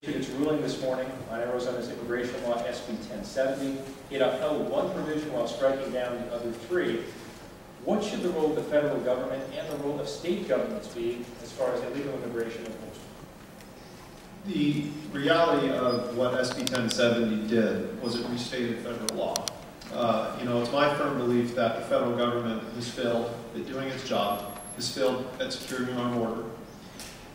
Its ruling this morning on Arizona's immigration law, SB 1070. It upheld one provision while striking down the other three. What should the role of the federal government and the role of state governments be as far as illegal immigration enforcement? The reality of what SB 1070 did was it restated federal law. It's my firm belief that the federal government has failed at doing its job, has failed at securing our border.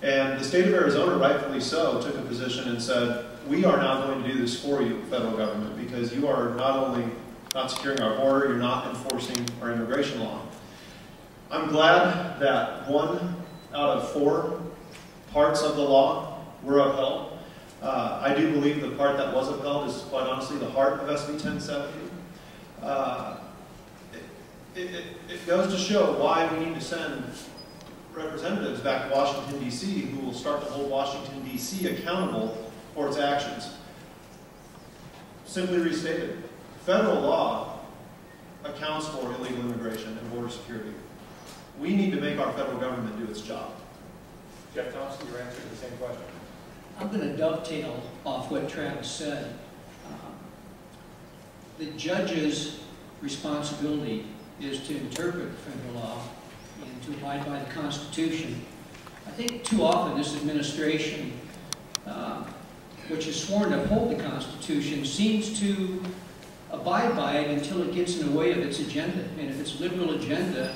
And the state of Arizona, rightfully so, took a position and said, we are now going to do this for you, federal government, because you are not only not securing our border, you're not enforcing our immigration law. I'm glad that 1 out of 4 parts of the law were upheld. I do believe the part that was upheld is, quite honestly, the heart of SB 1070. It goes to show why we need to send representatives back to Washington, D.C., who will start to hold Washington, D.C. accountable for its actions. Simply restated, federal law accounts for illegal immigration and border security. We need to make our federal government do its job. Jeff Thompson, your answer to the same question. I'm going to dovetail off what Travis said. The judge's responsibility is to interpret federal law and to abide by the Constitution. I think too often this administration, which is sworn to uphold the Constitution, seems to abide by it until it gets in the way of its agenda. And if its liberal agenda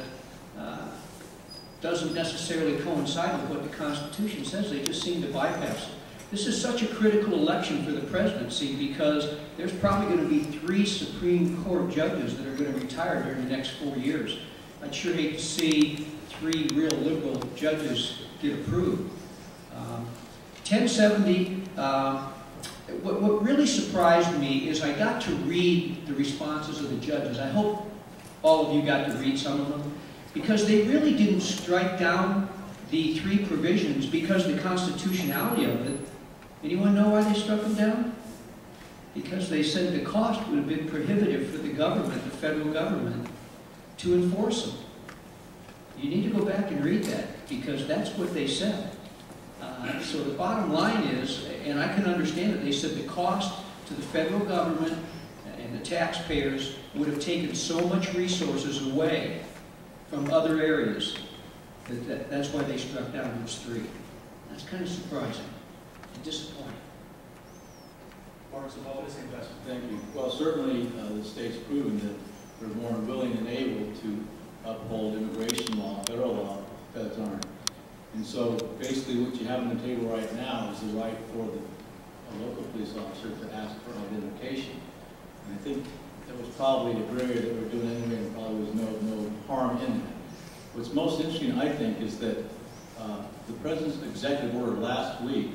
doesn't necessarily coincide with what the Constitution says, they just seem to bypass it. This is such a critical election for the presidency because there's probably going to be 3 Supreme Court judges that are going to retire during the next 4 years. I'd sure hate to see 3 real liberal judges get approved. 1070, what really surprised me is I got to read the responses of the judges. I hope all of you got to read some of them, because they really didn't strike down the 3 provisions because of the constitutionality of it. Anyone know why they struck them down? Because they said the cost would have been prohibitive for the government, the federal government, to enforce them. You need to go back and read that, because that's what they said. So the bottom line is, and I can understand it, they said the cost to the federal government and the taxpayers would have taken so much resources away from other areas. That's why they struck down those 3. That's kind of surprising and disappointing. Mark Zavala, the same question. Thank you. Well, certainly the state's proven that they're more willing than able to uphold immigration law, federal law, feds aren't. And so basically what you have on the table right now is the right for a local police officer to ask for identification. And I think there was probably a gray area that we're doing anyway, and probably was no harm in that. What's most interesting, I think, is that the President's executive order last week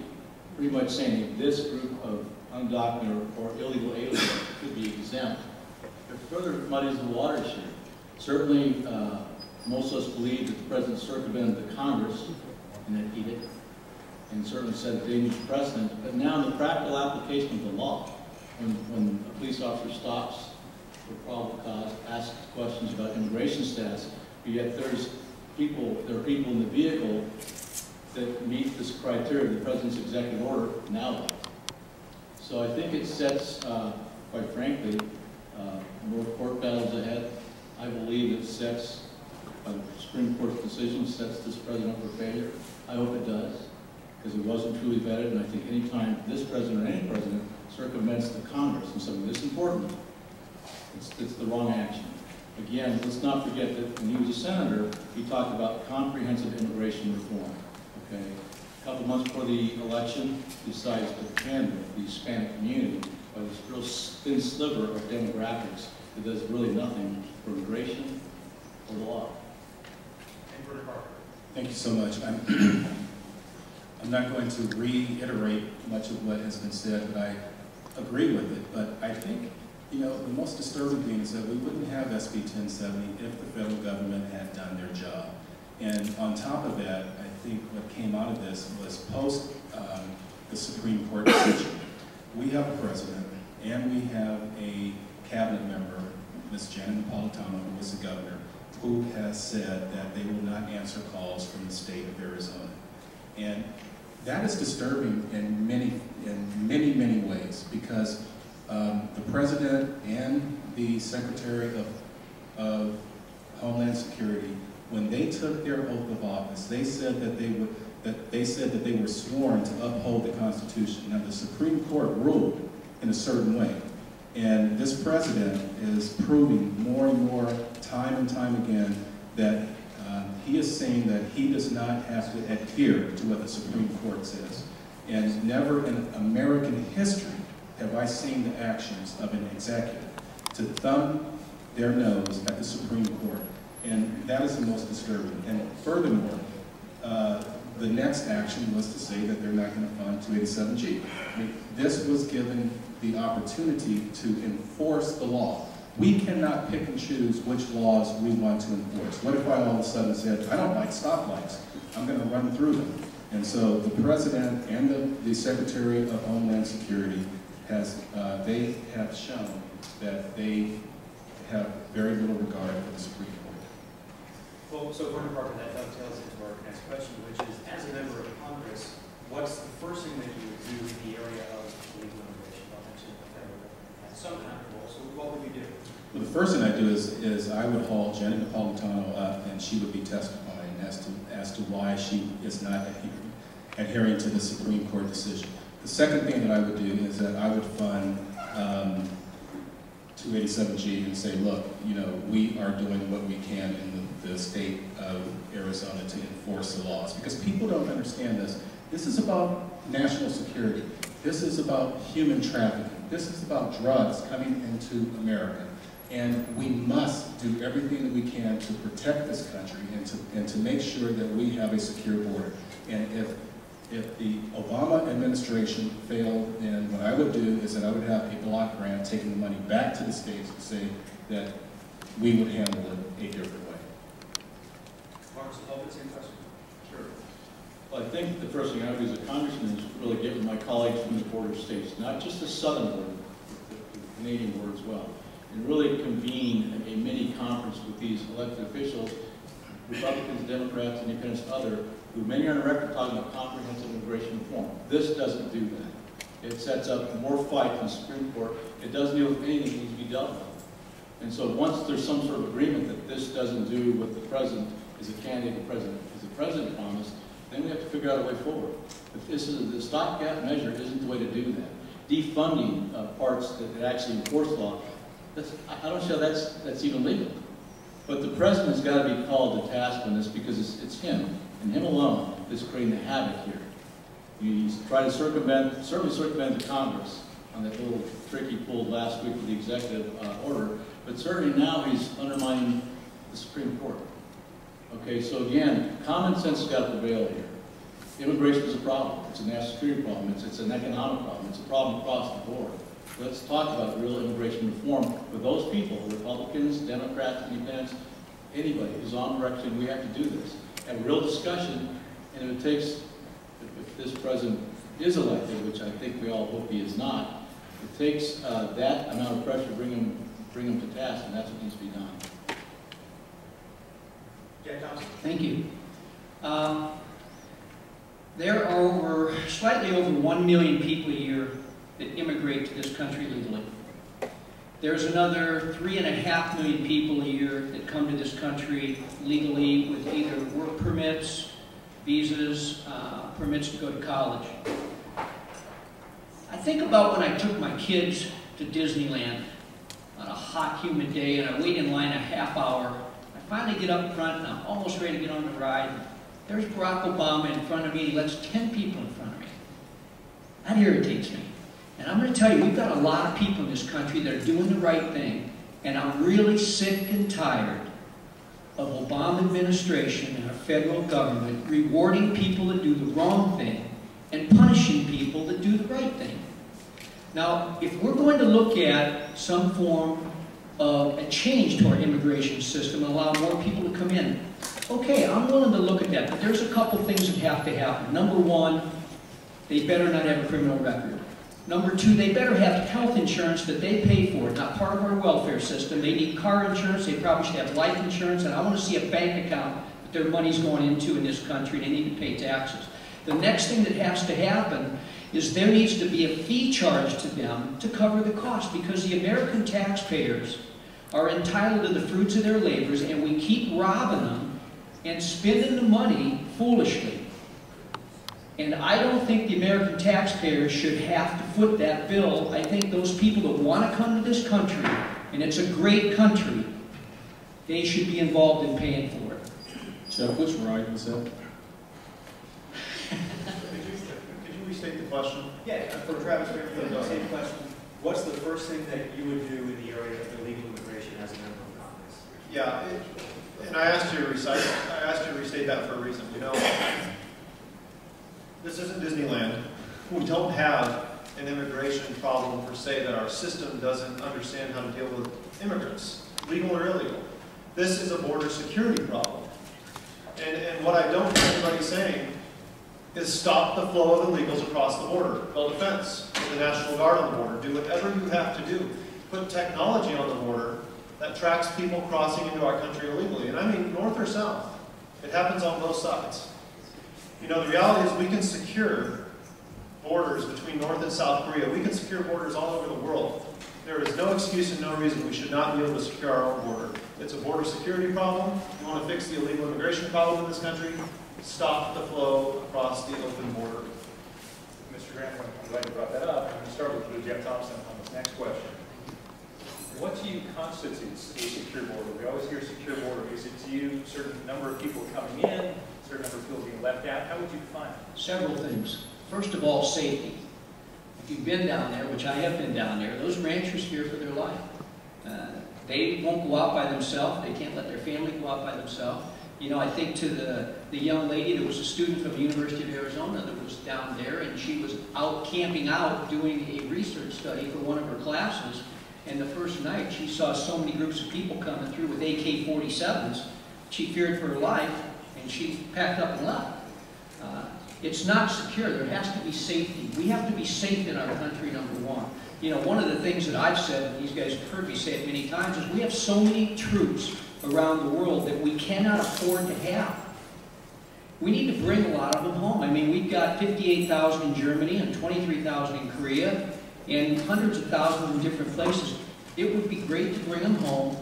pretty much saying that this group of undocumented or illegal aliens could be exempt. It further muddies the waters here. Certainly, most of us believe that the President circumvented the Congress in that edict, and certainly set a dangerous precedent. But now in the practical application of the law, when a police officer stops for probable cause, asks questions about immigration status, but yet there are people in the vehicle that meet this criteria of the President's executive order, now what? So I think it sets, quite frankly, more court battles ahead. I believe it sets, by the Supreme Court's decision, sets this President up for failure. I hope it does, because it wasn't truly vetted, and I think any time this President or any President circumvents the Congress in something this important, it's the wrong action. Again, let's not forget that when he was a senator, he talked about comprehensive immigration reform. Okay? A couple months before the election, he decides to pan the Hispanic community by this real thin sliver of demographics that does really nothing for immigration or the law. Thank you so much. I'm not going to reiterate much of what has been said, but I agree with it. But I think, the most disturbing thing is that we wouldn't have SB 1070 if the federal government had done their job. And on top of that, I think what came out of this was post the Supreme Court decision. We have a president and we have a cabinet member, Ms. Janet Napolitano, who was the governor, who has said that they will not answer calls from the state of Arizona. And that is disturbing in many, many ways, because the President and the Secretary of Homeland Security, when they took their oath of office, they said that they were sworn to uphold the Constitution. Now, the Supreme Court ruled in a certain way, and this President is proving more and more, time and time again, that he is saying that he does not have to adhere to what the Supreme Court says. And never in American history have I seen the actions of an executive to thumb their nose at the Supreme Court. And that is the most disturbing. And furthermore, the next action was to say that they're not going to fund 287G. I mean, this was given the opportunity to enforce the law. We cannot pick and choose which laws we want to enforce. What if I all of a sudden said, I don't like stoplights, I'm going to run through them? And so the President and the Secretary of Homeland Security they have shown that they have very little regard for the Supreme Court. Well, so Gordon Parker, that dovetails into our next question, which is, as a member of Congress, what's the first thing that you would do in the area of legal immigration? I'll mention the federal government has some kind of role, so what would you do? Well, the first thing I do is I would haul Janet Napolitano up, and she would be testifying as to why she is not adhering to the Supreme Court decision. The second thing that I would do is that I would fund 287G and say, look, you know, we are doing what we can in the state of Arizona to enforce the laws. Because people don't understand this. This is about national security. This is about human trafficking. This is about drugs coming into America. And we must do everything that we can to protect this country and to make sure that we have a secure border. And if the Obama administration failed, then what I would do is that I would have a block grant taking the money back to the states to say that we would handle it a different way. Marcus, same question. Sure. Well, I think the first thing I would do as a congressman is really get with my colleagues from the border states, not just the southern border, the Canadian border as well, and really convene a mini conference with these elected officials, Republicans, Democrats, Independents, other, who many are on the record talking about comprehensive immigration reform. This doesn't do that. It sets up more fight in the Supreme Court. It doesn't deal with anything that needs to be dealt with. And so once there's some sort of agreement that this doesn't do what the President is a candidate, the President promised, then we have to figure out a way forward. If this is the stopgap measure isn't the way to do that. Defunding parts that actually enforce law, I don't see how that's even legal. But the President's got to be called to task on this because it's him, and him alone, that's creating the havoc here. He's trying to certainly circumvent the Congress on that little trick he pulled last week with the executive order, but certainly now he's undermining the Supreme Court. Okay, so again, common sense has got to prevail here. Immigration is a problem. It's a national security problem. It's an economic problem. It's a problem across the board. Let's talk about real immigration reform with those people, Republicans, Democrats, Independents, anybody who's on the record. We have to do this. Have a real discussion, and if it takes, if this President is elected, which I think we all hope he is not, it takes that amount of pressure to bring him to task, and that's what needs to be done. Jack Thompson. Thank you. There are slightly over 1 million people a year that immigrate to this country legally. There's another 3.5 million people a year that come to this country legally with either work permits, visas, permits to go to college. I think about when I took my kids to Disneyland on a hot, humid day, and I wait in line a half hour. I finally get up front, and I'm almost ready to get on the ride. There's Barack Obama in front of me, and he lets 10 people in front of me. That irritates me. And I'm going to tell you, we've got a lot of people in this country that are doing the right thing, and I'm really sick and tired of Obama administration and our federal government rewarding people that do the wrong thing and punishing people that do the right thing. Now, if we're going to look at some form of a change to our immigration system and allow more people to come in, okay, I'm willing to look at that, but there's a couple things that have to happen. Number one, they better not have a criminal record. Number two, they better have health insurance that they pay for, not part of our welfare system. They need car insurance, they probably should have life insurance, and I want to see a bank account that their money's going into in this country. They need to pay taxes. The next thing that has to happen is there needs to be a fee charged to them to cover the cost, because the American taxpayers are entitled to the fruits of their labors, and we keep robbing them and spending the money foolishly. And I don't think the American taxpayers should have to foot that bill. I think those people that want to come to this country, and it's a great country, they should be involved in paying for it. Jeff, which right was that? Could you restate the question? Yeah, for Travis, the same question. What's the first thing that you would do in the area of illegal immigration as a member of Congress? Yeah, and I asked you to restate that for a reason. You know, this isn't Disneyland. We don't have an immigration problem per se, that our system doesn't understand how to deal with immigrants, legal or illegal. This is a border security problem. And what I don't hear anybody saying is stop the flow of illegals across the border. Build a fence, put the National Guard on the border, do whatever you have to do. Put technology on the border that tracks people crossing into our country illegally. And I mean north or south. It happens on both sides. You know, the reality is we can secure borders between North and South Korea. We can secure borders all over the world. There is no excuse and no reason we should not be able to secure our own border. It's a border security problem. You want to fix the illegal immigration problem in this country? Stop the flow across the open border. Mr. Grant, I'm glad you brought that up. I'm going to start with Jeff Thompson on this next question. What to you constitutes a secure border? We always hear secure border. Is it to you a certain number of people coming in, a certain number of people being left out? How would you define it? Several things. First of all, safety. If you've been down there, which I have been down there, those ranchers fear for their life. They won't go out by themselves. They can't let their family go out by themselves. You know, I think to the young lady that was a student from the University of Arizona that was down there, and she was out camping out doing a research study for one of her classes, and the first night she saw so many groups of people coming through with AK-47s, she feared for her life, and she packed up and left. It's not secure. There has to be safety. We have to be safe in our country, number one. You know, one of the things that I've said, and these guys have heard me say it many times, is we have so many troops around the world that we cannot afford to have. We need to bring a lot of them home. I mean, we've got 58,000 in Germany and 23,000 in Korea and hundreds of thousands in different places. It would be great to bring them home,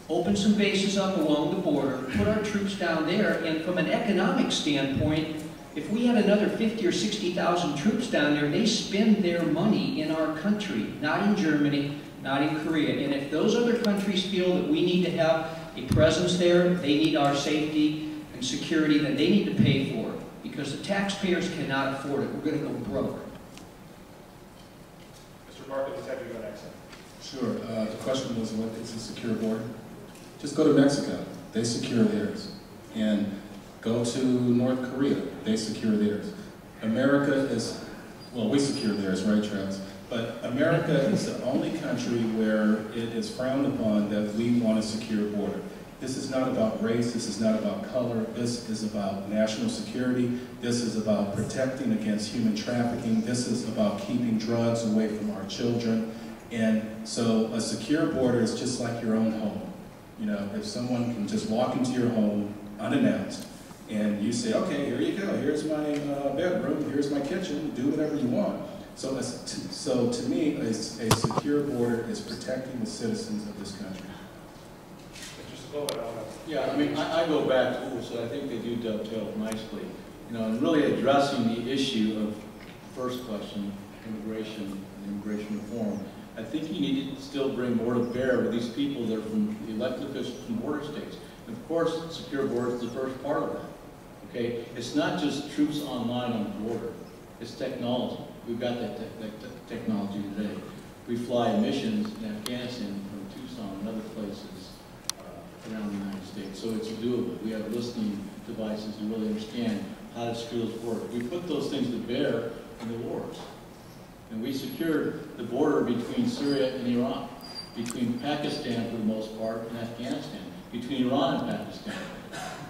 open some bases up along the border, put our troops down there, and from an economic standpoint, if we had another 50 or 60,000 troops down there, they spend their money in our country, not in Germany, not in Korea. And if those other countries feel that we need to have a presence there, they need our safety and security, then they need to pay for it, because the taxpayers cannot afford it. We're going to go broke. Mr. Barkley, let's have you go next. Sure. The question was, what is a secure border? Just go to Mexico. They secure theirs. And go to North Korea. They secure theirs. America is, well, we secure theirs, right, Travis? But America is the only country where it is frowned upon that we want a secure border. This is not about race. This is not about color. This is about national security. This is about protecting against human trafficking. This is about keeping drugs away from our children. And so a secure border is just like your own home. You know, if someone can just walk into your home unannounced, and you say, okay, here you go, here's my bedroom, here's my kitchen, do whatever you want. So to me, a secure border is protecting the citizens of this country. Yeah, I mean, I go back to, so I think they do dovetail nicely, you know, and really addressing the issue of the first question, immigration and immigration reform. I think you need to still bring more to bear with these people that are from the elected officials from border states. And of course, secure border is the first part of that. Okay, it's not just troops online on the border. It's technology. We've got that technology today. We fly missions in Afghanistan from Tucson and other places around the United States, so it's doable. We have listening devices to really understand how to secure those borders. We put those things to bear in the wars. And we secured the border between Syria and Iraq, between Pakistan for the most part and Afghanistan, between Iran and Pakistan.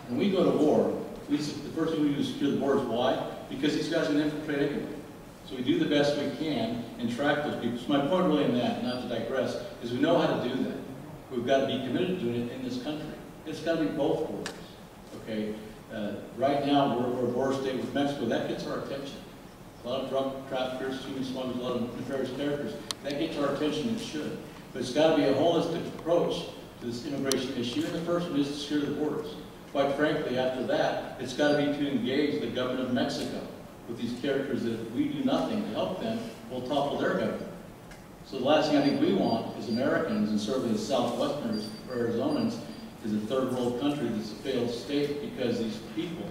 When we go to war, the first thing we do is secure the borders. Why? Because these guys can infiltrate anyway. So we do the best we can and track those people. So my point really in that, not to digress, is we know how to do that. We've got to be committed to doing it in this country. It's got to be both borders. Okay? Right now, we're a border state with Mexico. That gets our attention. a lot of drug traffickers, human smugglers, a lot of nefarious characters. That gets our attention, it should. But it's got to be a holistic approach to this immigration issue, and the first one is to secure the borders. Quite frankly, after that, it's got to be to engage the government of Mexico with these characters that if we do nothing to help them, we'll topple their government. So the last thing I think we want as Americans, and certainly as Southwesterners or Arizonans, is a third world country that's a failed state because these people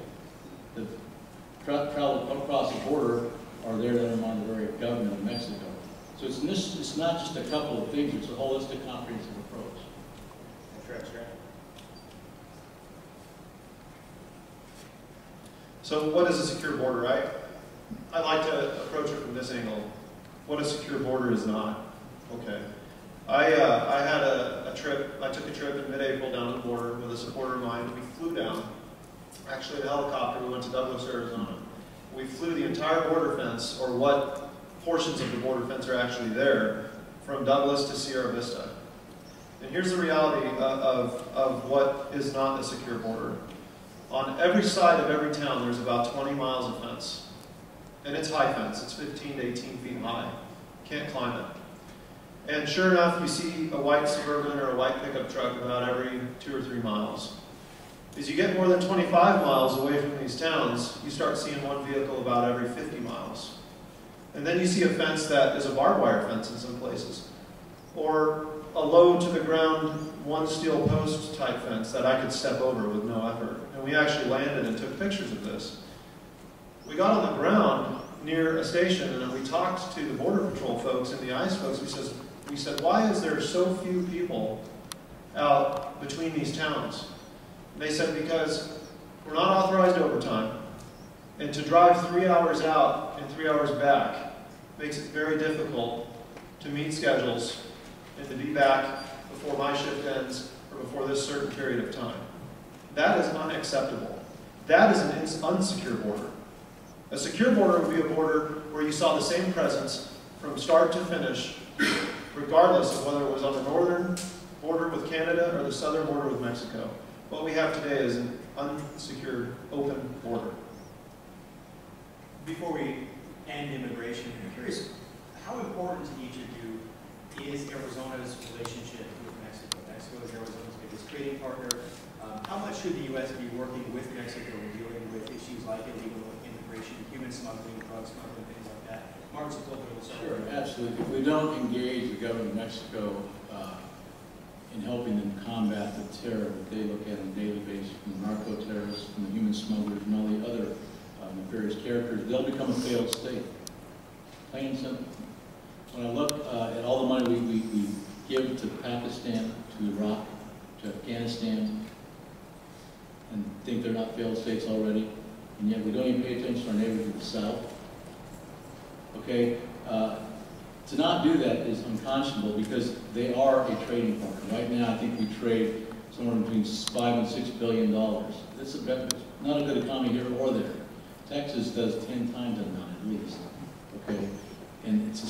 that travel across the border are there that are on the very government of Mexico. So it's not just a couple of things, it's a holistic, comprehensive approach. That's right. So what is a secure border? I like to approach it from this angle. What a secure border is not. Okay. I had a trip, I took a trip in mid-April down to the border with a supporter of mine. We flew down, actually the helicopter, we went to Douglas, Arizona. We flew the entire border fence, or what portions of the border fence are actually there, from Douglas to Sierra Vista. And here's the reality of what is not a secure border. On every side of every town, there's about 20 miles of fence. And it's high fence. It's 15 to 18 feet high. Can't climb it. And sure enough, you see a white Suburban or a white pickup truck about every 2 or 3 miles. As you get more than 25 miles away from these towns, you start seeing one vehicle about every 50 miles. And then you see a fence that is a barbed wire fence in some places. Or a low to the ground, one steel post type fence that I could step over with no effort. And we actually landed and took pictures of this. We got on the ground near a station and we talked to the Border Patrol folks and the ICE folks. We said, why is there so few people out between these towns? And they said, because we're not authorized overtime. And to drive 3 hours out and 3 hours back makes it very difficult to meet schedules and to be back before my shift ends or before this certain period of time. That is unacceptable. That is an unsecure border. A secure border would be a border where you saw the same presence from start to finish, regardless of whether it was on the northern border with Canada or the southern border with Mexico. What we have today is an unsecured, open border. Before we end immigration, I'm curious, how important to each of you is Arizona's relationship with Mexico? Mexico is Arizona's biggest trading partner. How much should the U.S. be working with Mexico in dealing with issues like illegal immigration, human smuggling, drug smuggling, things like that? Mark's a little bit of a Sure, absolutely. If we don't engage the government of Mexico in helping them combat the terror that they look at on a daily basis, from the narco-terrorists, from the human smugglers, and all the other nefarious characters, they'll become a failed state. Plain and simple. When I look at all the money we give to Pakistan, to Iraq, to Afghanistan, and think they're not failed states already, and yet we don't even pay attention to our neighbors to the south. Okay, to not do that is unconscionable because they are a trading partner. Right now, I think we trade somewhere between $5 and $6 billion. That's not a good economy here or there. Texas does 10 times that amount at least. Okay, and it's the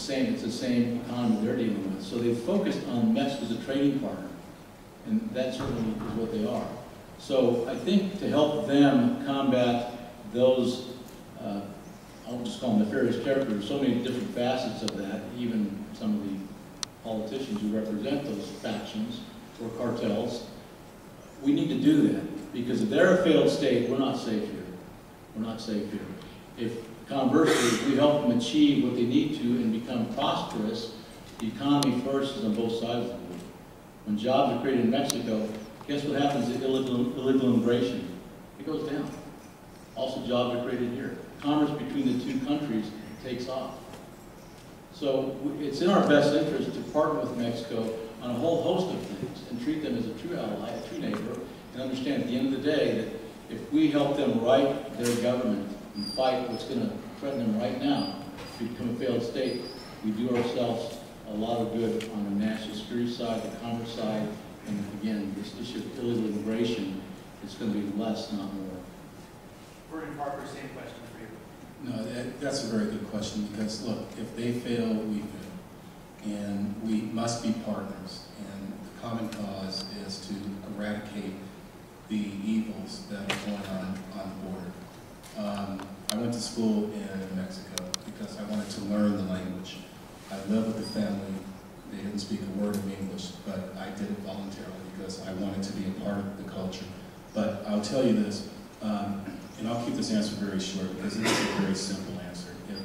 same economy they're dealing with. So they've focused on Mexico as a trading partner, and that certainly is what they are. So I think to help them combat those, I'll just call them nefarious characters, so many different facets of that, even some of the politicians who represent those factions or cartels, we need to do that. Because if they're a failed state, we're not safe here. We're not safe here. If, conversely, if we help them achieve what they need to and become prosperous, the economy flourishes on both sides of the border. When jobs are created in Mexico, guess what happens to illegal immigration? It goes down. Also, jobs are created here. Commerce between the two countries takes off. So it's in our best interest to partner with Mexico on a whole host of things and treat them as a true ally, a true neighbor, and understand at the end of the day that if we help them right their government and fight what's going to threaten them right now to become a failed state, we do ourselves a lot of good on the national security side, the commerce side, and again, this issue of illegal immigration is going to be less, not more. Vernon Parker, same question for you. No, that's a very good question because, look, if they fail, we fail. And we must be partners. And the common cause is to eradicate the evils that are going on the border. I went to school in Mexico because I wanted to learn the language. I lived with a family. They didn't speak a word of English, but I did it voluntarily because I wanted to be a part of the culture. But I'll tell you this, and I'll keep this answer very short because it is a very simple answer. If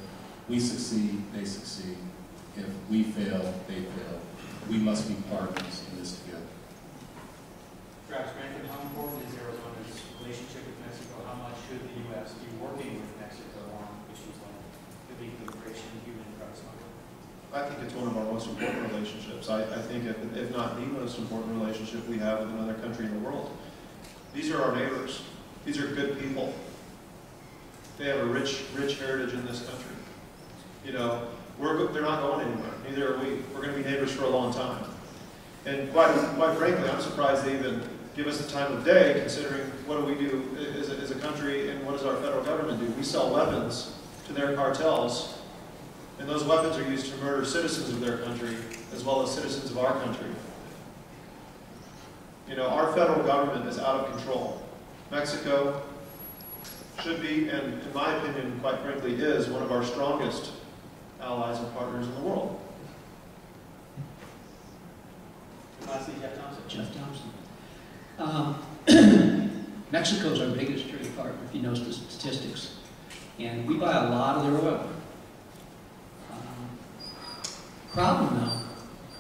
we succeed, they succeed. If we fail, they fail. We must be partners in this together. Travis Grantham, how important is Arizona's relationship with Mexico? How much should the U.S. be working with Mexico on issues like illegal immigration, human rights? I think it's one of our most important relationships. I think if not the most important relationship we have with another country in the world. These are our neighbors. These are good people. They have a rich heritage in this country. You know, they're not going anywhere. Neither are we. We're going to be neighbors for a long time. And quite frankly, I'm surprised they even give us the time of day, considering what do we do as a country and what does our federal government do? We sell weapons to their cartels, and those weapons are used to murder citizens of their country as well as citizens of our country. You know, our federal government is out of control. Mexico should be, and in my opinion, quite frankly, is one of our strongest allies and partners in the world. Lastly, Jeff Thompson. Jeff Thompson. Mexico's our biggest trade partner, if you know the statistics. And we buy a lot of their oil. Problem though,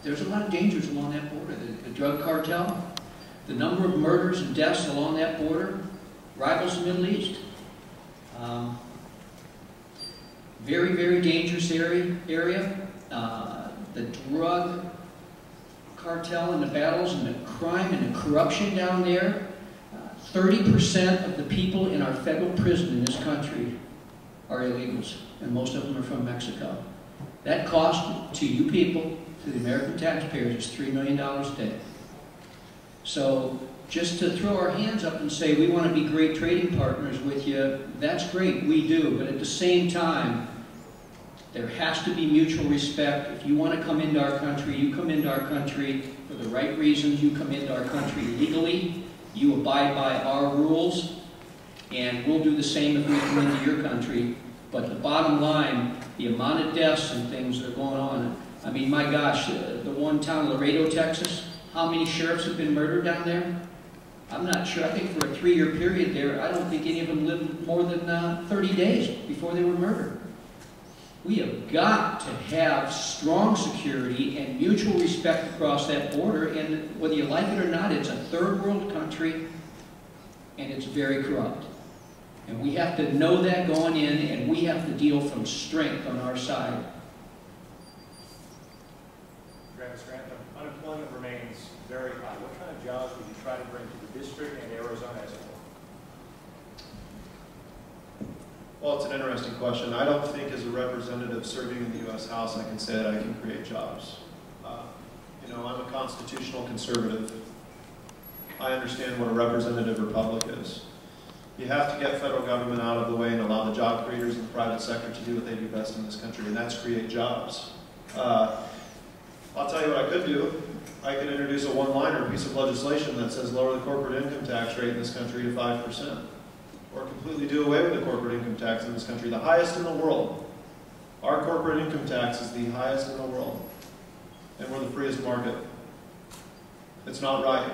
there's a lot of dangers along that border. The drug cartel, the number of murders and deaths along that border rivals the Middle East. Very, very dangerous area. The drug cartel and the battles and the crime and the corruption down there. 30% of the people in our federal prison in this country are illegals, and most of them are from Mexico. That cost to you people, to the American taxpayers, is $3 million a day. So just to throw our hands up and say we want to be great trading partners with you, that's great, we do. But at the same time, there has to be mutual respect. If you want to come into our country, you come into our country for the right reasons. You come into our country legally. You abide by our rules. And we'll do the same if we come into your country. But the bottom line, the amount of deaths and things that are going on, I mean, my gosh, the one town, Laredo, Texas, how many sheriffs have been murdered down there? I'm not sure. I think for a 3-year period there, I don't think any of them lived more than 30 days before they were murdered. We have got to have strong security and mutual respect across that border, and whether you like it or not, it's a third world country, and it's very corrupt. And we have to know that going in, and we have to deal from strength on our side. Travis Grantham, unemployment remains very high. What kind of jobs would you try to bring to the district and Arizona as a whole? Well, it's an interesting question. I don't think as a representative serving in the U.S. House I can say that I can create jobs. You know, I'm a constitutional conservative. I understand what a representative republic is. You have to get federal government out of the way and allow the job creators in the private sector to do what they do best in this country, and that's create jobs. I'll tell you what I could do. I could introduce a one-liner piece of legislation that says lower the corporate income tax rate in this country to 5%. Or completely do away with the corporate income tax in this country, the highest in the world. Our corporate income tax is the highest in the world, and we're the freest market. It's not right.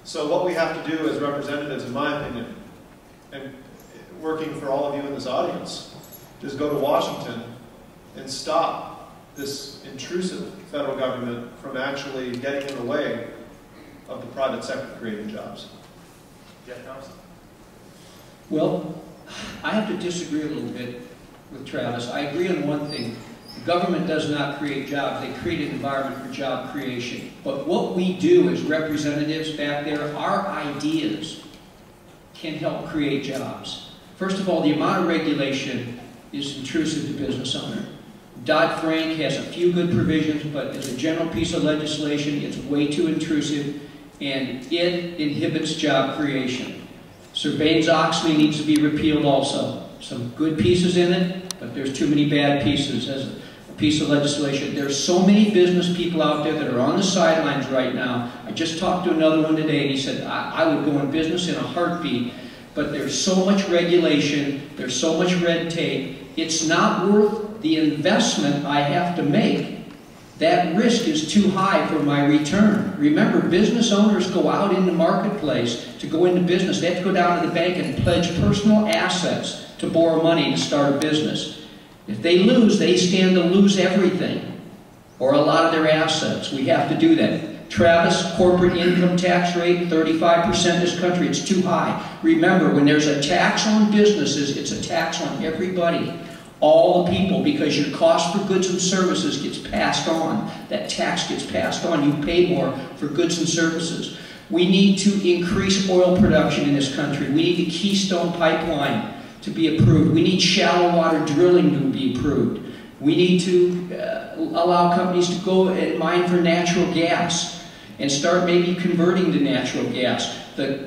So what we have to do as representatives, in my opinion, and working for all of you in this audience, is go to Washington and stop this intrusive federal government from actually getting in the way of the private sector creating jobs. Jeff Thompson. Well, I have to disagree a little bit with Travis. I agree on one thing. The government does not create jobs. They create an environment for job creation. But what we do as representatives back there, our ideas can help create jobs. First of all, the amount of regulation is intrusive to business owner. Dodd-Frank has a few good provisions, but as a general piece of legislation, it's way too intrusive, and it inhibits job creation. Sarbanes-Oxley needs to be repealed also. Some good pieces in it, but there's too many bad pieces as a piece of legislation. There's so many business people out there that are on the sidelines right now. I just talked to another one today, and he said, I would go in business in a heartbeat. but there's so much regulation, there's so much red tape, it's not worth the investment I have to make. That risk is too high for my return. Remember, business owners go out in the marketplace to go into business. They have to go down to the bank and pledge personal assets to borrow money to start a business. If they lose, they stand to lose everything, or a lot of their assets. We have to do that. Travis, corporate income tax rate, 35% in this country, it's too high. Remember, when there's a tax on businesses, it's a tax on everybody. All the people, because your cost for goods and services gets passed on. That tax gets passed on. You pay more for goods and services. We need to increase oil production in this country. We need the Keystone Pipeline to be approved. We need shallow water drilling to be approved. We need to allow companies to go and mine for natural gas and start maybe converting to natural gas.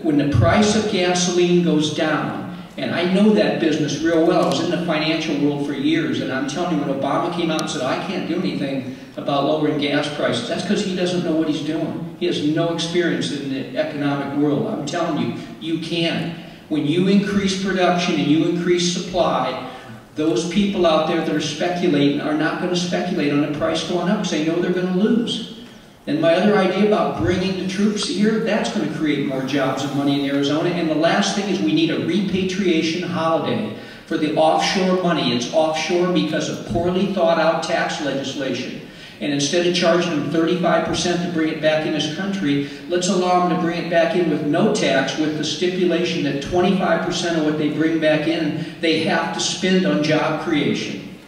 When the price of gasoline goes down, and I know that business real well. I was in the financial world for years, and I'm telling you, when Obama came out and said, I can't do anything about lowering gas prices, that's because he doesn't know what he's doing. He has no experience in the economic world. I'm telling you, you can. When you increase production and you increase supply, those people out there that are speculating are not going to speculate on the price going up because they know they're going to lose. And my other idea about bringing the troops here, that's going to create more jobs and money in Arizona. And the last thing is we need a repatriation holiday for the offshore money. It's offshore because of poorly thought out tax legislation. And instead of charging them 35% to bring it back in this country, let's allow them to bring it back in with no tax, with the stipulation that 25% of what they bring back in, they have to spend on job creation.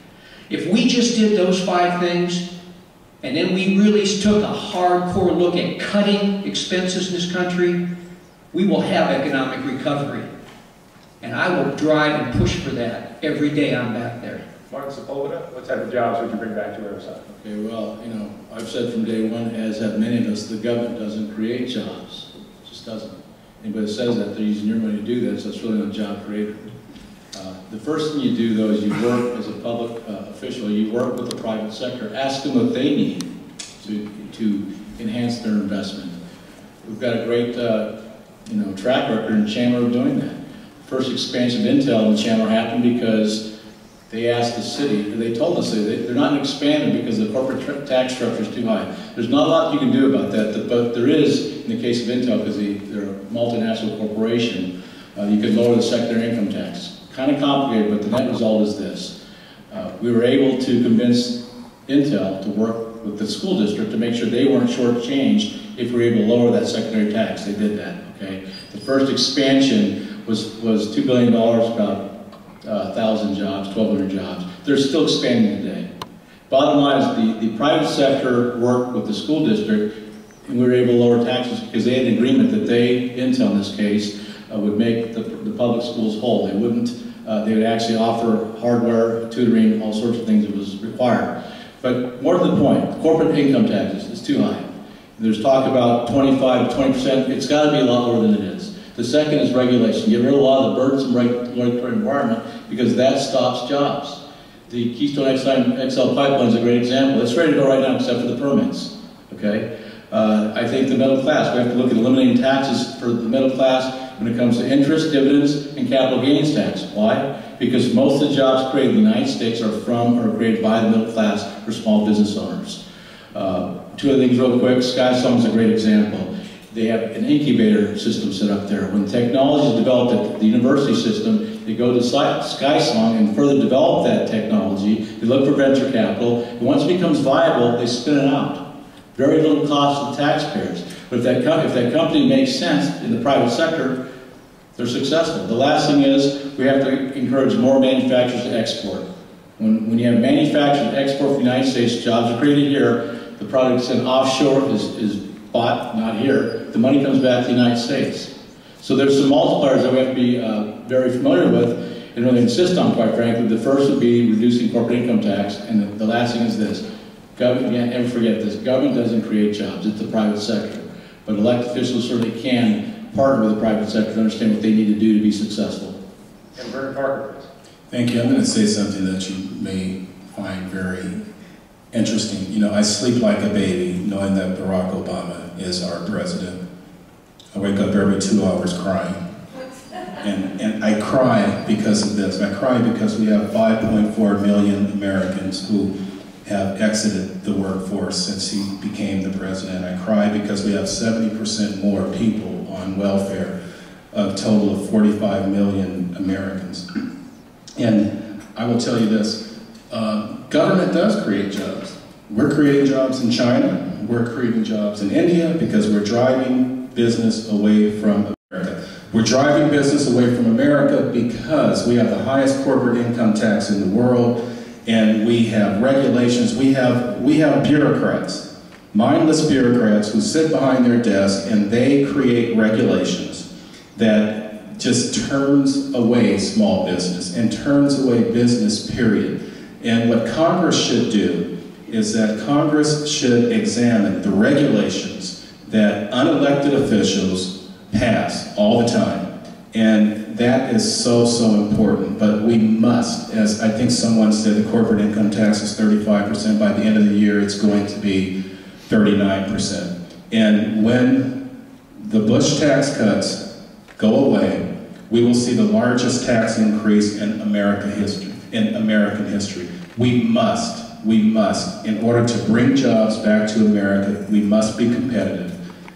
If we just did those 5 things, and then we really took a hardcore look at cutting expenses in this country, we will have economic recovery. And I will drive and push for that every day I'm back there. Martin Sepulveda, what type of jobs would you bring back to Arizona? Okay, well, you know, I've said from day one, as have many of us, the government doesn't create jobs. It just doesn't. Anybody that says that, they're using your money to do that, so it's really not a job creator. The first thing you do, though, is you work as a public official. You work with the private sector. Ask them what they need to enhance their investment. We've got a great, track record in Chandler of doing that. First expansion of Intel in Chandler happened because they asked the city, they told us they're not expanding because the corporate tax structure is too high. There's not a lot you can do about that, but there is, in the case of Intel, because they're a multinational corporation, you could lower the secondary income tax. Kind of complicated, but the net result is this. We were able to convince Intel to work with the school district to make sure they weren't shortchanged if we were able to lower that secondary tax. They did that, okay? The first expansion was $2 billion, about 1,000 jobs, 1,200 jobs. They're still expanding today. Bottom line is the private sector worked with the school district, and we were able to lower taxes because they had an agreement that they, Intel in this case, would make the public schools whole. They wouldn't, they would actually offer hardware, tutoring, all sorts of things that was required. But more to the point, corporate income taxes is too high. There's talk about 25 to 20%. It's got to be a lot lower than it is. The second is regulation. Get rid of a lot of the burdensome regulatory environment because that stops jobs. The Keystone XL pipeline is a great example. It's ready to go right now except for the permits, okay? I think the middle class, we have to look at eliminating taxes for the middle class when it comes to interest, dividends, and capital gains tax. Why? Because most of the jobs created in the United States are from or created by the middle class or small business owners. 2 other things real quick. SkySong is a great example. They have an incubator system set up there. When technology is developed at the university system, they go to SkySong and further develop that technology. They look for venture capital. And once it becomes viable, they spin it out. Very little cost to taxpayers. But if that company makes sense in the private sector, they're successful. The last thing is we have to encourage more manufacturers to export. When you have manufacturers that export from the United States, jobs are created here, the product sent offshore is bought, not here, the money comes back to the United States. So there's some multipliers that we have to be very familiar with and really insist on, quite frankly. The first would be reducing corporate income tax, and the last thing is this. Government, can't ever forget this, government doesn't create jobs, it's the private sector. But elected officials certainly can partner with the private sector to understand what they need to do to be successful. And Vernon Parker, please. Thank you. I'm going to say something that you may find very interesting. You know, I sleep like a baby knowing that Barack Obama is our president. I wake up every 2 hours crying. And I cry because of this. I cry because we have 5.4 million Americans who have exited the workforce since he became the president. I cry because we have 70% more people on welfare, a total of 45 million Americans. And I will tell you this, government does create jobs. We're creating jobs in China, we're creating jobs in India because we're driving business away from America. We're driving business away from America because we have the highest corporate income tax in the world, and we have regulations, we have bureaucrats, mindless bureaucrats who sit behind their desk and they create regulations that just turns away small business and turns away business, period. And what Congress should do is that Congress should examine the regulations that unelected officials pass all the time. And that is so, so important. But we must, as I think someone said, the corporate income tax is 35%. By the end of the year, it's going to be 39%. And when the Bush tax cuts go away, we will see the largest tax increase in American history. We must, in order to bring jobs back to America, we must be competitive.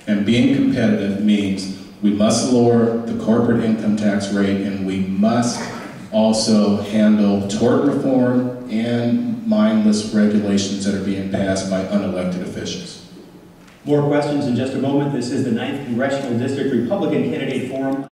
And being competitive means we must lower the corporate income tax rate, and we must also handle tort reform and mindless regulations that are being passed by unelected officials. More questions in just a moment. This is the 9th Congressional District Republican Candidate Forum.